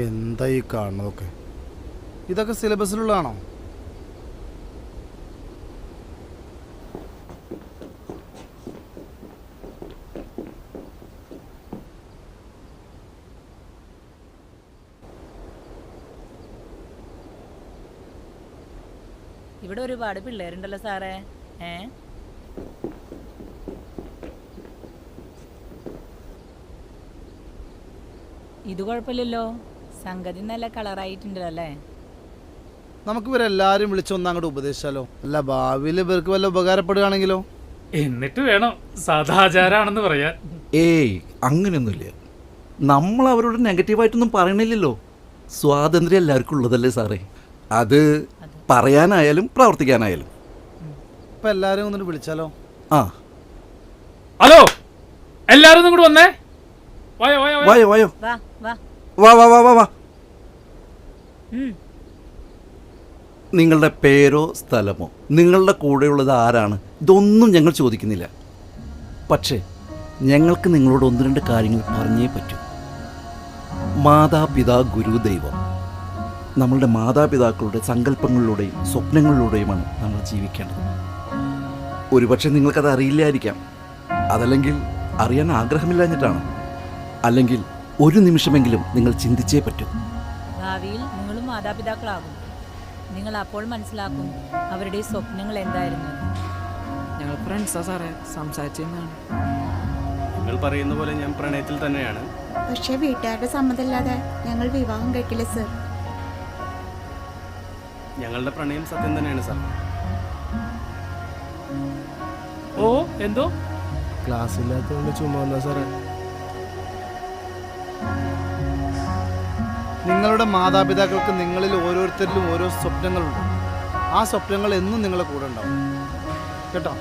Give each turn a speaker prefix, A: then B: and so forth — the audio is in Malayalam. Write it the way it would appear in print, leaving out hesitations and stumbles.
A: എന്താ ഈ കാണുന്നതൊക്കെ? ഇതൊക്കെ സിലബസിലുള്ളതാണോ?
B: ഇവിടെ ഒരുപാട് പിള്ളേരുണ്ടല്ലോ സാറേ. ഇത് കുഴപ്പമില്ലല്ലോ, സംഗതി നല്ല കളറായിട്ടുണ്ടല്ലോ അല്ലേ?
A: നമുക്ക് ഇവരെല്ലാരും വിളിച്ചൊന്ന് അങ്ങോട്ട് ഉപദേശിച്ചാലോ? അല്ല, ഭാവിയിൽ ഇവർക്ക് വല്ല ഉപകാരപ്പെടുകയാണെങ്കിലോ?
C: എന്നിട്ട് വേണം സദാചാരാണെന്ന് പറയാൻ.
D: ഏയ് അങ്ങനെയൊന്നുമില്ല. നമ്മൾ അവരോട് നെഗറ്റീവായിട്ടൊന്നും പറയണില്ലല്ലോ. സ്വാതന്ത്ര്യം എല്ലാവർക്കും ഉള്ളതല്ലേ സാറേ. അത് പറയാനായാലും പ്രവർത്തിക്കാനായാലും.
A: ഇപ്പം എല്ലാവരും ഒന്നിട്ട് വിളിച്ചാലോ?
D: ആ,
C: ഹലോ, എല്ലാരും ഒന്നും കൂടി വന്നേ. വായോ വായോ
D: വായോ വായോ,
B: വാ വാ.
D: വാ വാ വാ വാ വാ. നിങ്ങളുടെ പേരോ സ്ഥലമോ നിങ്ങളുടെ കൂടെയുള്ളത് ആരാണ്, ഇതൊന്നും ഞങ്ങൾ ചോദിക്കുന്നില്ല. പക്ഷേ ഞങ്ങൾക്ക് നിങ്ങളോട് ഒന്ന് രണ്ട് കാര്യങ്ങൾ പറഞ്ഞേ പറ്റൂ. മാതാപിതാ ഗുരു ദൈവം. നമ്മളുടെ മാതാപിതാക്കളുടെ സങ്കല്പങ്ങളിലൂടെയും സ്വപ്നങ്ങളിലൂടെയുമാണ് നമ്മൾ ജീവിക്കേണ്ടത്. ഒരുപക്ഷെ നിങ്ങൾക്കത് അറിയില്ലായിരിക്കാം. അതല്ലെങ്കിൽ അറിയാൻ ആഗ്രഹമില്ലാഞ്ഞിട്ടാണ്. അല്ലെങ്കിൽ ഒരു നിമിഷമെങ്കിലും നിങ്ങൾ ചിന്തിച്ചേ പറ്റൂ.
B: ഭാവിയിൽ നിങ്ങളും മാതാപിതാക്കളാകും. നിങ്ങൾ അപ്പോൾ മനസ്സിലാക്കും അവരുടെ സ്വപ്നങ്ങൾ എന്തായിരുന്നു.
E: ഞങ്ങൾ ഫ്രണ്ട്സാ സാറേ, സംസാരിച്ചതാണ്.
F: നിങ്ങൾ പറയുന്ന പോലെ ഞാൻ പ്രണയത്തിൽ തന്നെയാണ്.
G: പക്ഷേ വീട്ടുകാരുടെ സമ്മതമില്ലാതെ ഞങ്ങൾ വിവാഹം കഴിക്കില്ല സർ.
F: ഞങ്ങളുടെ പ്രണയം സത്യം തന്നെയാണ് സാർ.
C: ഓ, എന്തോ
H: ക്ലാസ് ഇല്ലാത്തതുകൊണ്ട് ചുമ്മാ വന്നാ സാറേ.
A: നിങ്ങളുടെ മാതാപിതാക്കൾക്ക് നിങ്ങളിൽ ഓരോരുത്തരിലും ഓരോ സ്വപ്നങ്ങളുണ്ട്. ആ സ്വപ്നങ്ങൾ എന്നും നിങ്ങളുടെ കൂടെ ഉണ്ടാവും കേട്ടോ.